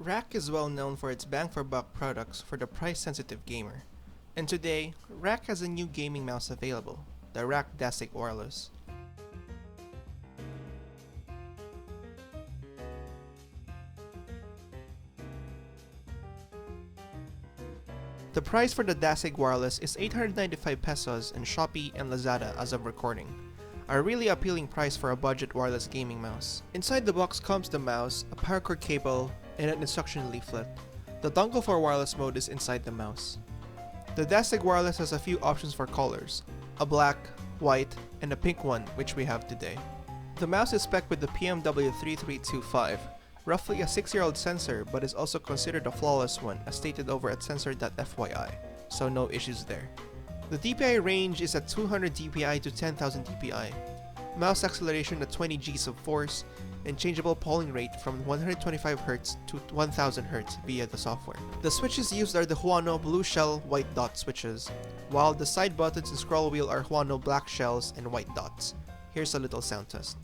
Rakk is well known for its bang-for-buck products for the price-sensitive gamer. And today, Rakk has a new gaming mouse available, the Rakk Dasig Wireless. The price for the Dasig Wireless is 895 pesos in Shopee and Lazada as of recording. A really appealing price for a budget wireless gaming mouse. Inside the box comes the mouse, a paracord cable, and an instruction leaflet. The dongle for wireless mode is inside the mouse. The Dasig Wireless has a few options for colors, a black, white, and a pink one, which we have today. The mouse is spec'd with the PMW3325, roughly a 6-year-old sensor, but is also considered a flawless one as stated over at sensor.fyi, so no issues there. The DPI range is at 200 DPI to 10,000 DPI, mouse acceleration at 20 Gs of force, and changeable polling rate from 125Hz to 1000Hz via the software. The switches used are the Huano blue shell white dot switches, while the side buttons and scroll wheel are Huano black shells and white dots. Here's a little sound test.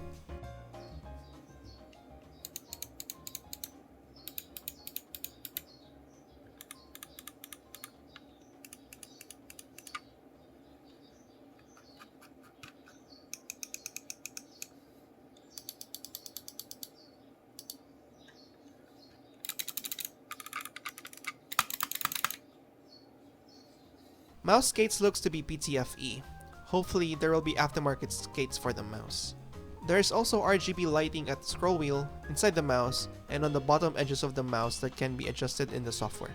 Mouse skates looks to be PTFE. Hopefully there will be aftermarket skates for the mouse. There is also RGB lighting at the scroll wheel, inside the mouse, and on the bottom edges of the mouse that can be adjusted in the software.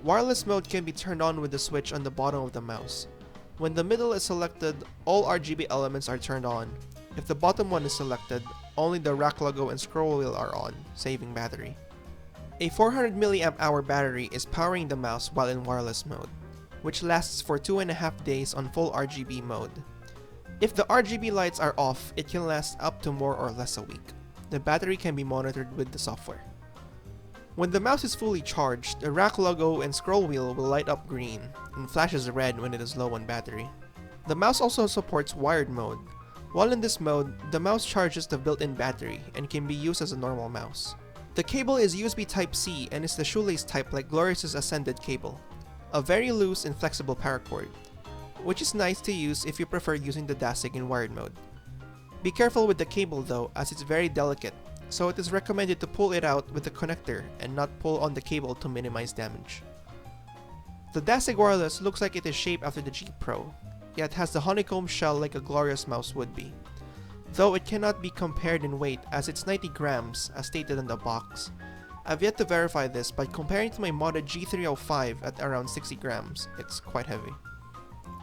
Wireless mode can be turned on with the switch on the bottom of the mouse. When the middle is selected, all RGB elements are turned on. If the bottom one is selected, only the Rakk logo and scroll wheel are on, saving battery. A 400 mAh battery is powering the mouse while in wireless mode, which lasts for 2.5 days on full RGB mode. If the RGB lights are off, it can last up to more or less a week. The battery can be monitored with the software. When the mouse is fully charged, the Rakk logo and scroll wheel will light up green and flashes red when it is low on battery. The mouse also supports wired mode. While in this mode, the mouse charges the built-in battery and can be used as a normal mouse. The cable is USB Type-C and is the shoelace type like Glorious's Ascended cable. A very loose and flexible paracord, which is nice to use if you prefer using the Dasig in wired mode. Be careful with the cable though, as it's very delicate, so it is recommended to pull it out with the connector and not pull on the cable to minimize damage. The Dasig Wireless looks like it is shaped after the G Pro, yet has the honeycomb shell like a Glorious mouse would be, though it cannot be compared in weight as it's 90 grams as stated on the box. I've yet to verify this, but comparing to my modded G305 at around 60 grams, it's quite heavy.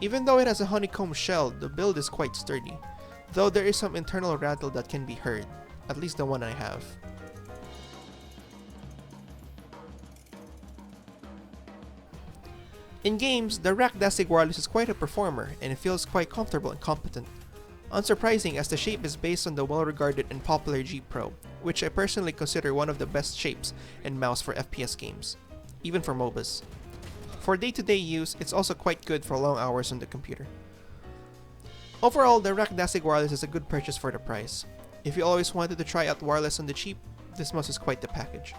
Even though it has a honeycomb shell, the build is quite sturdy, though there is some internal rattle that can be heard, at least the one I have. In games, the Rakk Dasig Wireless is quite a performer, and it feels quite comfortable and competent. Unsurprising as the shape is based on the well-regarded and popular G Pro, which I personally consider one of the best shapes and mouse for FPS games, even for MOBAs. For day-to-day use, it's also quite good for long hours on the computer. Overall, the Rakk Dasig Wireless is a good purchase for the price. If you always wanted to try out wireless on the cheap, this mouse is quite the package.